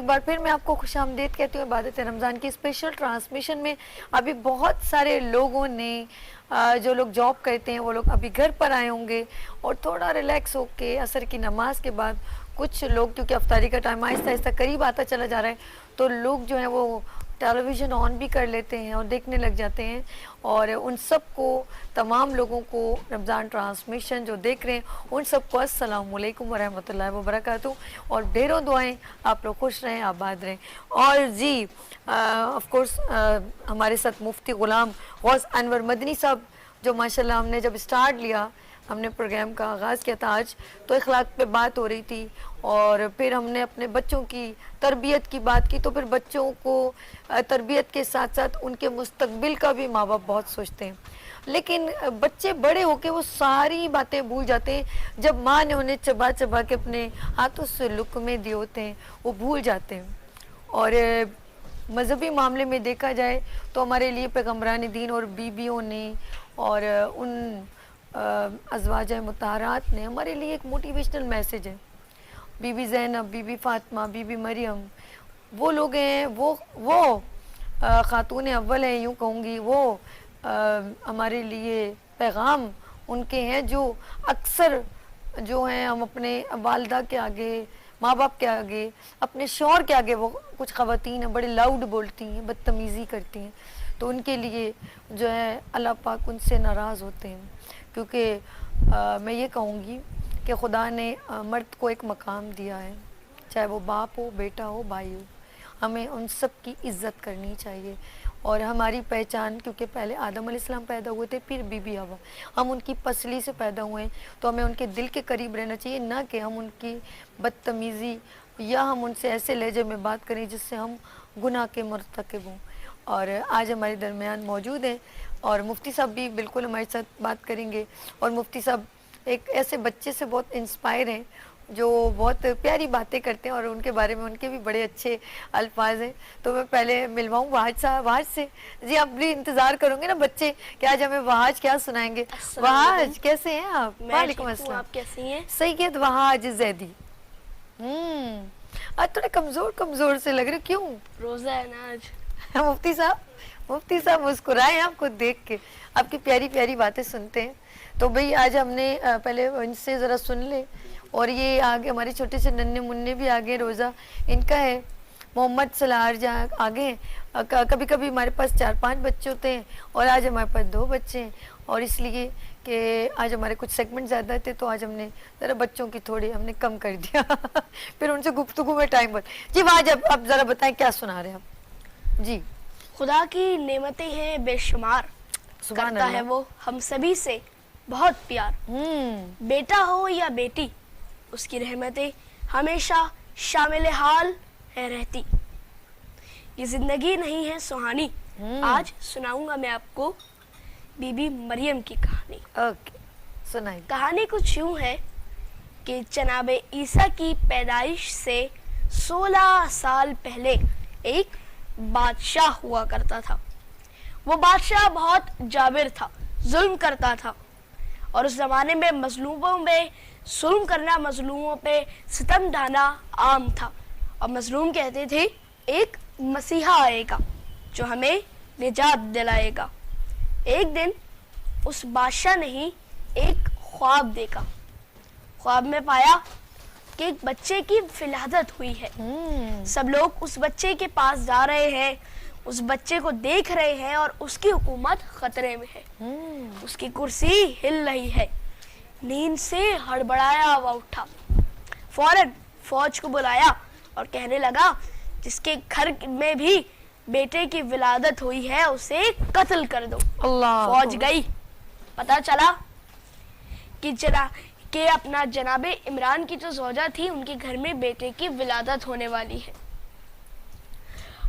ایک بار پھر میں آپ کو خوش آمدید کہتی ہوں عبادت رمضان کی اسپیشل ٹرانسمیشن میں. ابھی بہت سارے لوگوں نے جو لوگ جاب کرتے ہیں وہ لوگ ابھی گھر پر آئے ہوں گے اور تھوڑا ریلیکس ہو کے عصر کی نماز کے بعد کچھ لوگ, کیونکہ افطاری کا ٹائم آہستہ آہستہ قریب آتا چلا جا رہا ہے, تو لوگ جو ہیں وہ ٹیلی ویژن آن بھی کر لیتے ہیں اور دیکھنے لگ جاتے ہیں. اور ان سب کو, تمام لوگوں کو رمضان ٹرانسمیشن جو دیکھ رہے ہیں ان سب کو السلام علیکم ورحمۃ اللہ وبرکاتہ, اور ڈھیروں دعائیں, آپ لوگ خوش رہیں, آباد رہیں. اور جی آف کورس ہمارے ساتھ مفتی غلام غوث انور مدنی صاحب, جو ماشاءاللہ ہم نے جب اسٹارٹ لیا, ہم نے پروگرام کا آغاز کیا تھا آج, تو اخلاق پہ بات ہو رہی تھی اور پھر ہم نے اپنے بچوں کی تربیت کی بات کی, تو پھر بچوں کو تربیت کے ساتھ ساتھ ان کے مستقبل کا بھی ماں باپ بہت سوچتے ہیں, لیکن بچے بڑے ہو کے وہ ساری باتیں بھول جاتے ہیں. جب ماں نے انہیں چبا چبا کے اپنے ہاتھوں سے لقمے دیے ہوتے ہیں وہ بھول جاتے ہیں. اور مذہبی معاملے میں دیکھا جائے تو ہمارے لیے پیغمبران دین اور بیویوں نے اور ان ازواج مطہرات نے ہمارے لیے ایک موٹیویشنل میسیج ہے. Bibi Zainab, Bibi Fatima, Bibi Maryam, وہ لوگ ہیں, وہ خاتون اول ہیں, یوں کہوں گی, وہ ہمارے لیے پیغام ان کے ہیں جو اکثر جو ہیں ہم اپنے والدہ کے آگے, ماں باپ کے آگے, اپنے شوہر کے آگے, وہ کچھ خواتین ہیں بڑے لاؤڈ بولتی ہیں, بدتمیزی کرتی ہیں, تو ان کے لیے جو ہے اللہ پاک ان سے ناراض ہوتے ہیں. کیونکہ میں یہ کہوں گی کہ خدا نے مرد کو ایک مقام دیا ہے, چاہے وہ باپ ہو, بیٹا ہو, بھائی ہو, ہمیں ان سب کی عزت کرنی چاہیے. اور ہماری پہچان, کیونکہ پہلے آدم علیہ السلام پیدا ہوئے تھے, پھر بی بی حوا, ہم ان کی پسلی سے پیدا ہوئے ہیں, تو ہمیں ان کے دل کے قریب رہنا چاہیے, نہ کہ ہم ان کی بدتمیزی یا ہم ان سے ایسے لہجے میں بات کریں جس سے ہم گناہ کے مرتکب ہوں. اور آج ہمارے درمیان موجود ہیں اور مفتی صاحب بھی بالکل ہمارے ساتھ بات کریں گے. اور مفتی صاحب ایک ایسے بچے سے بہت انسپائر ہیں جو بہت پیاری باتیں کرتے ہیں, اور ان کے بارے میں ان کے بھی بڑے اچھے الفاظ ہیں. تو میں پہلے ملواؤں وحاج صاحب, وحاج سے. جی آپ بھی انتظار کروں گے نا بچے کہ آج ہمیں وحاج کیا سنائیں گے. وحاج کیسے ہیں آپ؟ وعلیکم السلام. آپ کیسی ہیں؟ سید وحاج زیدی. آج تھوڑے کمزور سے لگ رہے, کیوں؟ روزہ ہے نا آج. مفتی صاحب مسکرائے آپ کو دیکھ کے, آپ کی پیاری پیاری باتیں سنتے ہیں. تو بھئی آج ہم نے پہلے ان سے ذرا سن لے. اور یہ آگے ہمارے چھوٹے سے ننھے مننے بھی آگے, روزہ ان کا ہے. محمد سلار جہاں آگے ہیں. کبھی کبھی ہمارے پاس 4-5 بچے ہوتے ہیں اور آج ہمارے پاس 2 بچے ہیں, اور اس لیے کہ آج ہمارے کچھ سیگمنٹ زیادہ تھے تو آج ہم نے ذرا بچوں کی تھوڑی ہم نے کم کر دیا. پھر ان سے گفتگو میں ٹائم بہت. جی آج اب ذرا بتائیں کیا سنا رہے ہیں آپ؟ جی. خدا کی نعمتیں ہیں بے شمار, کرتا ہے وہ ہم سبھی سے بہت پیار. بیٹا ہو یا بیٹی, اس کی رحمتیں ہمیشہ شامل حال ہے رہتی. یہ زندگی نہیں ہے سہانی, آج سناؤں گا میں آپ کو بی بی مریم کی کہانی. اوکے سنائیں. کہانی کچھ یوں ہے کہ جناب عیسیٰ کی پیدائش سے 16 سال پہلے ایک بادشاہ ہوا کرتا تھا. وہ بادشاہ بہت جابر تھا, ظلم کرتا تھا, اور اس زمانے میں مظلوموں پہ ظلم کرنا, مظلوموں پہ ستم ڈھانا عام تھا. اور مظلوم کہتے تھے ایک مسیحا آئے گا جو ہمیں نجات دلائے گا. ایک دن اس بادشاہ نے ہی ایک خواب دیکھا. خواب میں پایا کہ ایک بچے کی ولادت ہوئی ہے. سب لوگ اس بچے کے پاس جا رہے ہیں, اس بچے کو دیکھ رہے ہیں, اور اس کی حکومت خطرے میں ہے. اس کی کرسی ہل رہی ہے. نیند سے ہڑبڑایا ہوا اٹھا, فوراً فوج کو بلایا اور کہنے لگا جس کے گھر میں بھی بیٹے کی ولادت ہوئی ہے اسے قتل کر دو. فوج گئی, پتا چلا کہ اپنا جناب عمران کی جو زوجہ تھی ان کے گھر میں بیٹے کی ولادت ہونے والی ہے.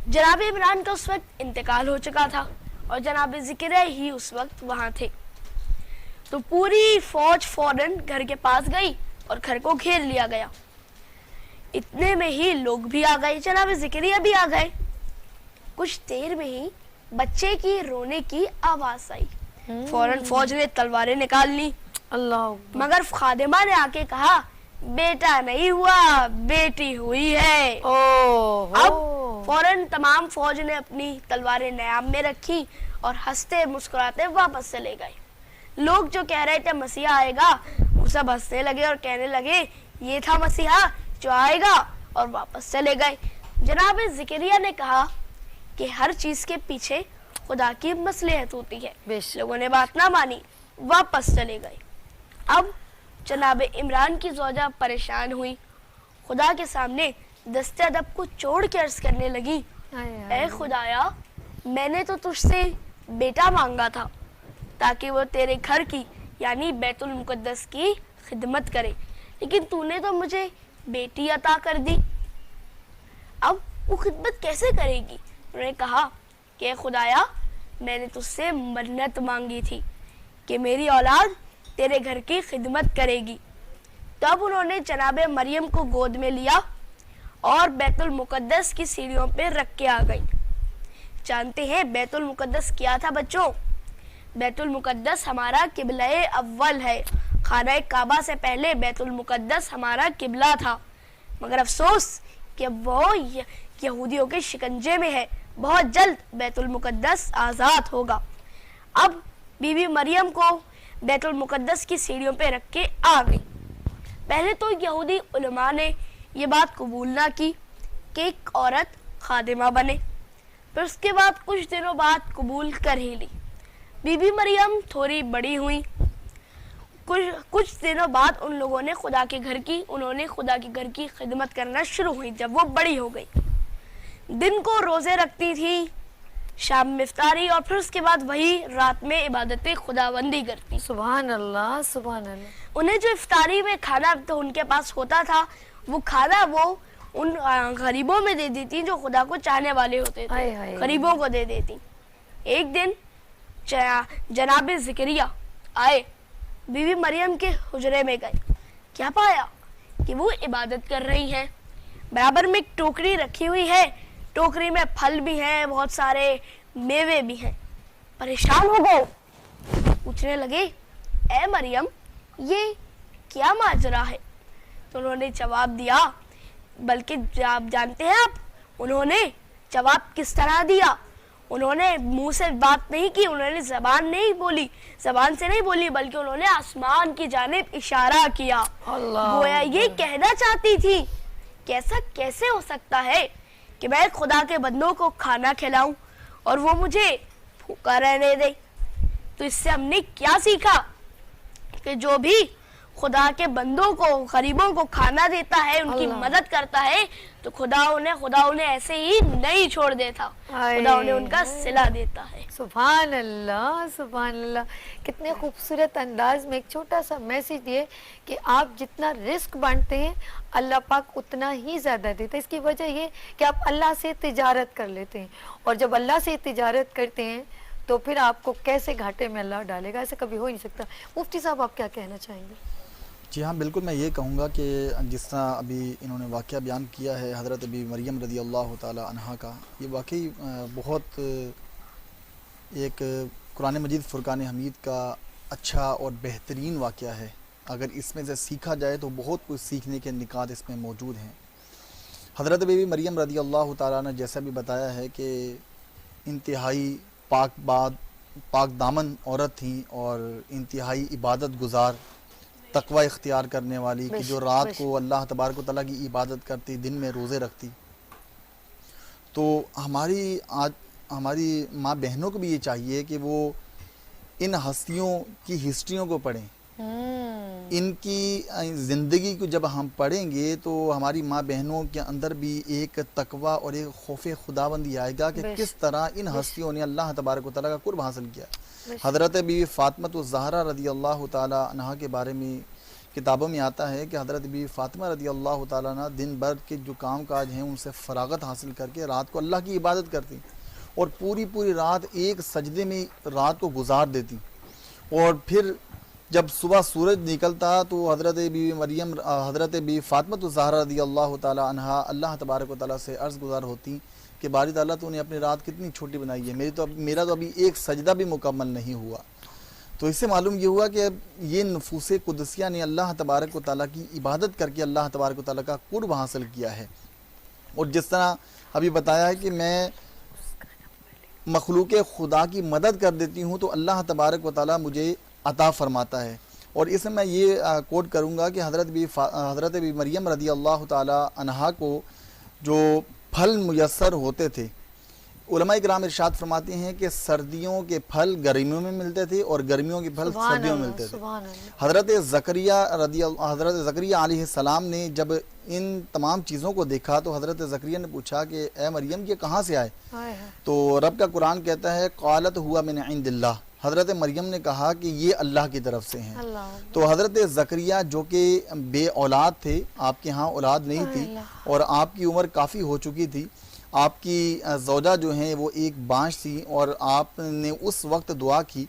جناب عمران کا اس وقت انتقال ہو چکا تھا اور جناب ذکرہ ہی اس وقت وہاں تھے. تو پوری فوج فوراً گھر کے پاس گئی اور گھر کو گھیر لیا گیا. اتنے میں ہی لوگ بھی آ گئے, جناب ذکریہ بھی آ گئے. کچھ دیر میں ہی بچے کی رونے کی آواز آئی. فوراً فوج نے تلواریں نکال لی, اللہ, مگر خادمہ نے آ کے کہا بیٹا نہیں ہوا بیٹی ہوئی ہے. اب فوراً تمام فوج نے اپنی تلواریں نیام میں رکھی اور ہنستے مسکراتے واپس چلے گئے. لوگ جو کہہ رہے تھے مسیحا آئے گا وہ سب ہنسنے لگے اور کہنے لگے یہ تھا مسیحا جو آئے گا, اور واپس چلے گئے. جناب زکریا نے کہا کہ ہر چیز کے پیچھے خدا کی مصلحت ہوتی ہے. لوگوں نے بات نہ مانی, واپس چلے گئے. اب جناب عمران کی زوجہ پریشان ہوئی, خدا کے سامنے دست ادب کو چھوڑ کے عرض کرنے لگی اے خدایا میں نے تو تجھ سے بیٹا مانگا تھا تاکہ وہ تیرے گھر کی یعنی بیت المقدس کی خدمت کرے, لیکن تو نے تو مجھے بیٹی عطا کر دی. اب وہ خدمت کیسے کرے گی؟ انہوں نے کہا کہ خدایا میں نے تجھ سے منت مانگی تھی کہ میری اولاد تیرے گھر کی خدمت کرے گی. تب انہوں نے جناب مریم کو گود میں لیا اور بیت المقدس کی سیڑھیوں پہ رکھ کے آ گئی. جانتے ہیں بیت المقدس کیا تھا بچوں؟ بیت المقدس ہمارا قبلہ اول ہے. خانہ کعبہ سے پہلے بیت المقدس ہمارا قبلہ تھا, مگر افسوس کہ وہ یہودیوں کے شکنجے میں ہے. بہت جلد بیت المقدس آزاد ہوگا. اب بی بی مریم کو بیت المقدس کی سیڑھیوں پہ رکھ کے آ گئی. پہلے تو یہودی علماء نے یہ بات قبول نہ کی کہ ایک عورت خادمہ بنے, پھر اس کے بعد کچھ دنوں بعد قبول کر ہی لی. بی بی مریم تھوڑی بڑی ہوئی, کچھ دنوں بعد ان لوگوں نے خدا کے گھر کی خدمت کرنا شروع ہوئی. جب وہ بڑی ہو گئی, دن کو روزے رکھتی تھی, شام میں افطاری, اور پھر اس کے بعد وہی رات میں عبادت خداوندی کرتی. سبحان اللہ سبحان اللہ. انہیں جو افطاری میں کھانا تو ان کے پاس ہوتا تھا, وہ کھانا وہ ان غریبوں میں دے دیتی جو خدا کو چاہنے والے ہوتے تھے, غریبوں کو دے دیتی. ایک دن جناب زکریا آئے, بی بی مریم کے حجرے میں گئے. کیا پایا کہ وہ عبادت کر رہی ہیں. برابر میں ایک ٹوکری رکھی ہوئی ہے, ٹوکری میں پھل بھی ہیں, بہت سارے میوے بھی ہیں. پریشان ہو گئے, پوچھنے لگے اے مریم یہ کیا ماجرا ہے؟ تو انہوں نے جواب دیا, بلکہ آپ جانتے ہیں انہوں نے جواب کس طرح دیا؟ انہوں نے منہ سے بات نہیں کی, انہوں نے زبان سے نہیں بولی, بلکہ انہوں نے آسمان کی جانب اشارہ کیا. گویا یہ کہنا چاہتی تھی کیسا کیسے ہو سکتا ہے کہ میں خدا کے بندوں کو کھانا کھلاؤں اور وہ مجھے بھوکا رہنے دے. تو اس سے ہم نے کیا سیکھا کہ جو بھی خدا کے بندوں کو, غریبوں کو کھانا دیتا ہے, ان کی مدد کرتا ہے, تو خدا انہیں ایسے ہی نہیں چھوڑ دیتا, خدا انہیں ان کا صلہ دیتا ہے. سبحان اللہ سبحان اللہ. کتنے خوبصورت انداز میں ایک چھوٹا سا میسج دیے کہ آپ جتنا رزق بانٹتے ہیں اللہ پاک اتنا ہی زیادہ دیتا ہے. اس کی وجہ یہ کہ آپ اللہ سے تجارت کر لیتے ہیں, اور جب اللہ سے تجارت کرتے ہیں تو پھر آپ کو کیسے گھاٹے میں اللہ ڈالے گا, ایسے کبھی ہو نہیں سکتا. مفتی صاحب آپ کیا کہنا چاہیں گے؟ جی ہاں بالکل, میں یہ کہوں گا کہ جس طرح ابھی انہوں نے واقعہ بیان کیا ہے حضرت بی مریم رضی اللہ تعالی عنہا کا, یہ واقعی بہت ایک قرآن مجید فرقان حمید کا اچھا اور بہترین واقعہ ہے. اگر اس میں سے سیکھا جائے تو بہت کچھ سیکھنے کے نکات اس میں موجود ہیں. حضرت بی مریم رضی اللہ تعالیٰ نے جیسا بھی بتایا ہے کہ انتہائی پاک دامن عورت تھیں اور انتہائی عبادت گزار, تقوی اختیار کرنے والی, کہ جو رات کو اللہ تبارک و تعالیٰ کی عبادت کرتی, دن میں روزے رکھتی. تو ہماری ماں بہنوں کو بھی یہ چاہیے کہ وہ ان ہستیوں کی ہسٹریوں کو پڑھیں. ان کی زندگی کو جب ہم پڑھیں گے تو ہماری ماں بہنوں کے اندر بھی ایک تقوی اور ایک خوف خداوندی آئے گا کہ کس طرح ان ہستیوں نے اللہ تبارک و تعالیٰ کا قرب حاصل کیا. حضرت بی فاطمہ الزہرا رضی اللہ تعالیٰ عنہا کے بارے میں کتابوں میں آتا ہے کہ حضرت بی فاطمہ رضی اللہ تعالیٰ عنہ دن بھر کے جو کام کاج ہیں ان سے فراغت حاصل کر کے رات کو اللہ کی عبادت کرتی, اور پوری رات ایک سجدے میں رات کو گزار دیتی. اور پھر جب صبح سورج نکلتا تو حضرت بی فاطمہ الزہرا رضی اللہ تعالیٰ عنہا اللہ تبارک و تعالیٰ سے عرض گزار ہوتی کہ باری تعالیٰ تو نے اپنی رات کتنی چھوٹی بنائی ہے, میرا تو ابھی ایک سجدہ بھی مکمل نہیں ہوا. تو اس سے معلوم یہ ہوا کہ یہ نفوس قدسیہ نے اللہ تبارک و تعالیٰ کی عبادت کر کے اللہ تبارک و تعالیٰ کا قرب حاصل کیا ہے. اور جس طرح ابھی بتایا ہے کہ میں مخلوق خدا کی مدد کر دیتی ہوں تو اللہ تبارک و تعالیٰ مجھے عطا فرماتا ہے. اور اس میں میں یہ کوٹ کروں گا کہ حضرت بی مریم رضی اللہ تعالیٰ عنہا کو جو پھل میسر ہوتے تھے، علماء کرام ارشاد فرماتے ہیں کہ سردیوں کے پھل گرمیوں میں ملتے تھے اور گرمیوں کے پھل سردیوں میں ملتے تھے. حضرت زکریا علیہ السلام نے جب ان تمام چیزوں کو دیکھا تو حضرت زکریا نے پوچھا کہ اے مریم یہ کہاں سے آئے؟ تو رب کا قرآن کہتا ہے قالت ہوا من عند اللہ، حضرت مریم نے کہا کہ یہ اللہ کی طرف سے ہیں. تو حضرت زکریا جو کہ بے اولاد تھے، آپ کے ہاں اولاد نہیں تھی اور آپ کی عمر کافی ہو چکی تھی، آپ کی زوجہ جو ہیں وہ ایک بانجھ تھی، اور آپ نے اس وقت دعا کی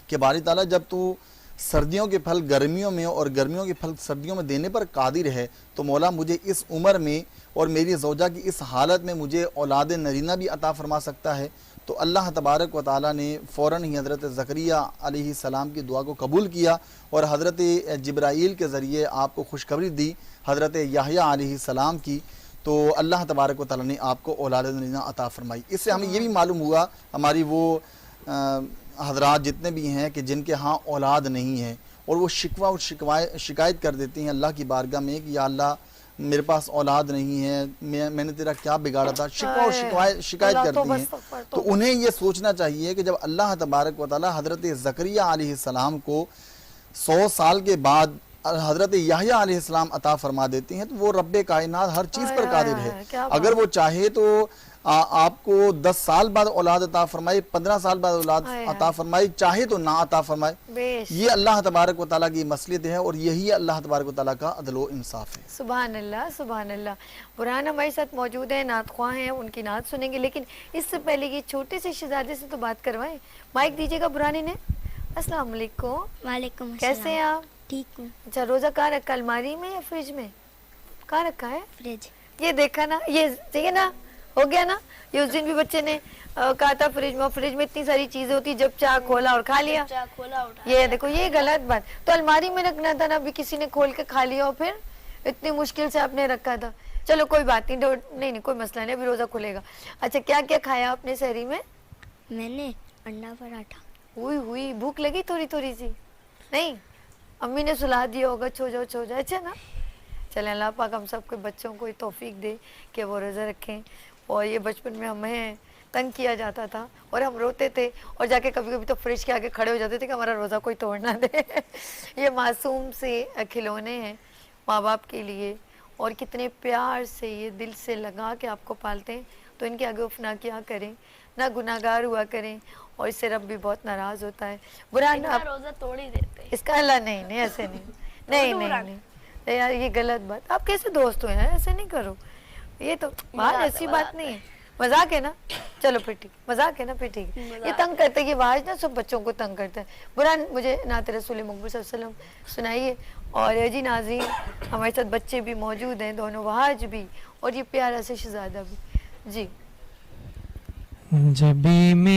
کہ باری تعالیٰ جب تو سردیوں کے پھل گرمیوں میں اور گرمیوں کے پھل سردیوں میں دینے پر قادر ہے تو مولا مجھے اس عمر میں اور میری زوجہ کی اس حالت میں مجھے اولاد نرینہ بھی عطا فرما سکتا ہے. تو اللہ تبارک و تعالیٰ نے فوراً ہی حضرت زکریا علیہ السلام کی دعا کو قبول کیا اور حضرت جبرائیل کے ذریعے آپ کو خوشخبری دی حضرت یحییٰ علیہ السلام کی. تو اللہ تبارک و تعالیٰ نے آپ کو اولاد نرینہ عطا فرمائی. اس سے ہمیں یہ بھی معلوم ہوا ہماری وہ حضرات جتنے بھی ہیں کہ جن کے ہاں اولاد نہیں ہے اور وہ شکوہ اور شکایت کر دیتے ہیں اللہ کی بارگاہ میں کہ یا اللہ میرے پاس اولاد نہیں ہے، میں نے تیرا کیا بگاڑا تھا، شکوہ اور شکایت کرتی ہیں. تو انہیں یہ سوچنا چاہیے کہ جب اللہ تبارک و تعالیٰ حضرت زکریا علیہ السلام کو 100 سال کے بعد حضرت یحییٰ علیہ السلام عطا فرما دیتے ہیں تو وہ رب کائنات ہر چیز پر قادر ہے. اگر وہ چاہے تو آپ کو 10 سال بعد اولاد عطا فرمائے، 15 سال بعد اولاد عطا فرمائے، چاہے تو نہ عطا فرمائے. یہ اللہ تبارک و تعالیٰ کی مصلحت ہے اور یہی اللہ تبارک و تعالیٰ کا عدل و انصاف ہے. سبحان اللہ سبحان اللہ. برہان ہمارے ساتھ موجود ہیں، نعت خواہ ہیں، ان کی نعت سنیں گے، لیکن اس سے پہلے یہ چھوٹے سے شہزادے سے تو بات کروائیں. مائک دیجیے گا برہانی نے. السلام علیکم. وعلیکم السلام. کیسے ہیں آپ؟ ٹھیک ہوں. اچھا روزہ کہاں رکھا، الماری میں یا فریج میں؟ کہاں رکھا ہے؟ فریج. یہ دیکھا نا، یہ ٹھیک ہے نا، ہو گیا نا. یہ اس دن بھی بچے نے کہا تھا فریج میں، فریج میں اتنی ساری چیزیں ہوتی جب چاہ کھولا اور کھا لیا. یہ دیکھو یہ غلط بات. تو الماری میں رکھنا تھا نا، ابھی کسی نے کھول کے کھا لیا اور پھر اتنی مشکل سے آپ نے رکھا تھا. چلو کوئی بات نہیں کوئی مسئلہ نہیں، ابھی روزہ کھلے گا. اچھا کیا کیا کھایا آپ نے سحری میں؟ میں نے انڈا پراٹھا. ہوئی بھوک لگی تھوڑی تھوڑی سی؟ نہیں امی نے سلا دیا ہوگا چھو جاؤ. اچھا نا، چلیں اللہ پاک ہم سب کے بچوں کو توفیق دے کہ وہ روزہ رکھیں. اور یہ بچپن میں ہمیں تنگ کیا جاتا تھا اور ہم روتے تھے اور جا کے کبھی کبھی تو فریج کے آگے کھڑے ہو جاتے تھے کہ ہمارا روزہ کوئی توڑ نہ دے. یہ معصوم سے کھلونے ہیں ماں باپ کے لیے اور کتنے پیار سے یہ دل سے لگا کے آپ کو پالتے ہیں. تو ان کے آگے اف نہ کیا کریں، نہ گناہ گار ہوا کریں، اور اس سے رب بھی بہت ناراض ہوتا ہے. برہان آپ روزہ توڑ ہی دیتے ہیں. اس کا اللہ نہیں ایسے نہیں یار یہ غلط بات. آپ کیسے دوست ہوئے ہیں؟ ایسے نہیں کرو. یہ تو بات ایسی بات نہیں ہے، مذاق ہے نا. چلو پھر ٹھیک، مذاق ہے نا، پھر ٹھیک. یہ تنگ کرتا ہے، یہ واج نا سب بچوں کو تنگ کرتا ہے. برہان مجھے نعت رسول مقبول صلی اللہ علیہ وسلم سنائیے. اور جی ناظرین ہمارے ساتھ بچے بھی موجود ہیں، دونوں وحاج بھی اور یہ پیارا سے شہزادہ بھی. جی. جب میری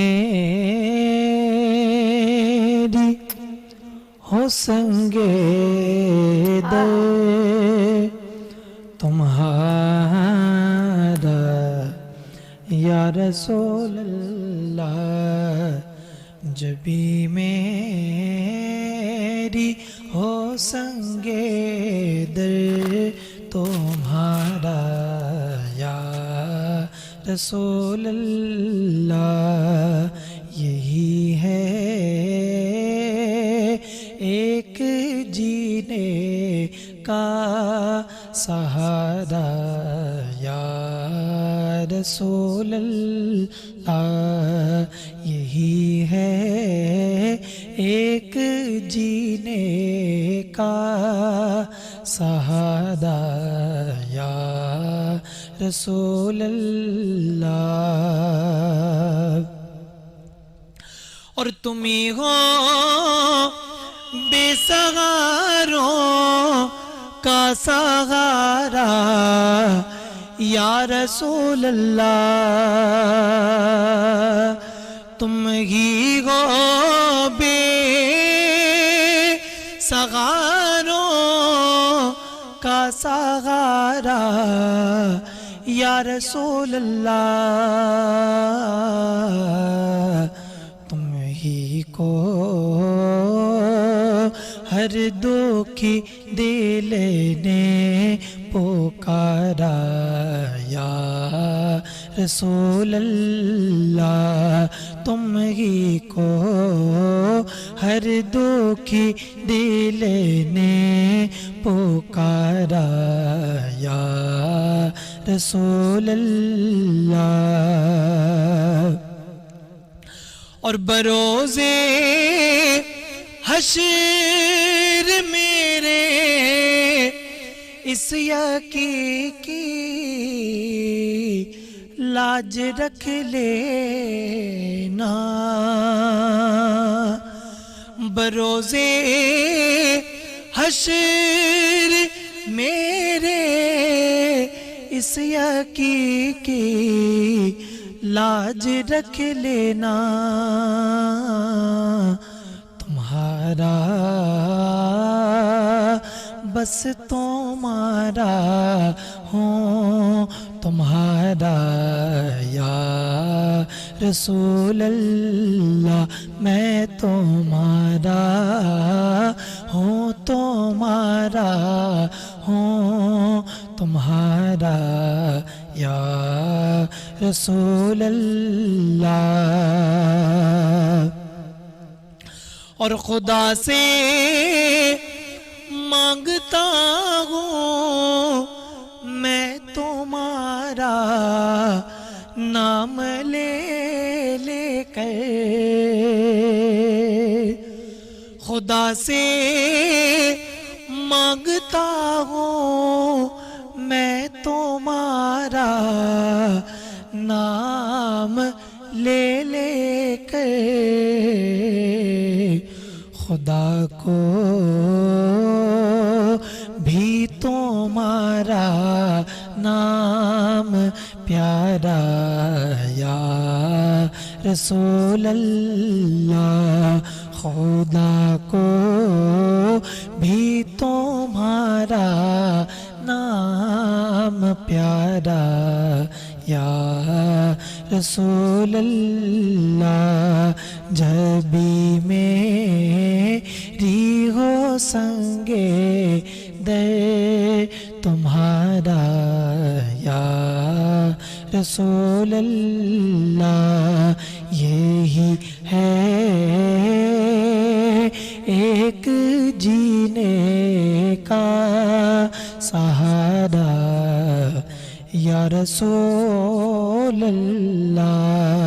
ہو سنگے در تمہارا یا رسول اللہ، جب میری ہو سنگے در تمہارا یا رسول اللہ، یہی ہے ایک جینے کا سہارا یا رسول اللہ، یہی ہے ایک جینے کا سہارا یا رسول اللہ. اور تم ہی ہو بے سہاروں کا سہارا یا رسول اللہ، تم ہی ہو بے سہاروں کا سہارا یا رسول اللہ، تم ہی کو ہر دکھ دل نے پکارا یا رسول اللہ، تم ہی کو ہر دکھ دل نے پکارا یا رسول اللہ۔ اور بروزے حشر میرے اس یقین کی لاج رکھ لینا، بروزے حشر میرے اس یقین کی لاج رکھ لینا، تمہارا بس تمہارا ہوں تمہارا یا رسول اللہ، میں تمہارا ہوں تمہارا ہوں تمہارا یا رسول اللہ۔ اور خدا سے مانگتا ہوں میں تمہارا نام لے لے کر، خدا سے مانگتا ہوں میں تمہارا نام لے لے کر، خدا کو بھی تمہارا نام پیارا یا رسول اللہ، خدا کو بھی تمہارا نام پیارا یا رسول اللہ، جب بھی میری ہو سنگے دے تمہارا یا رسول اللہ، یہی ہے ایک جینے کا سہارا یا رسول اللہ۔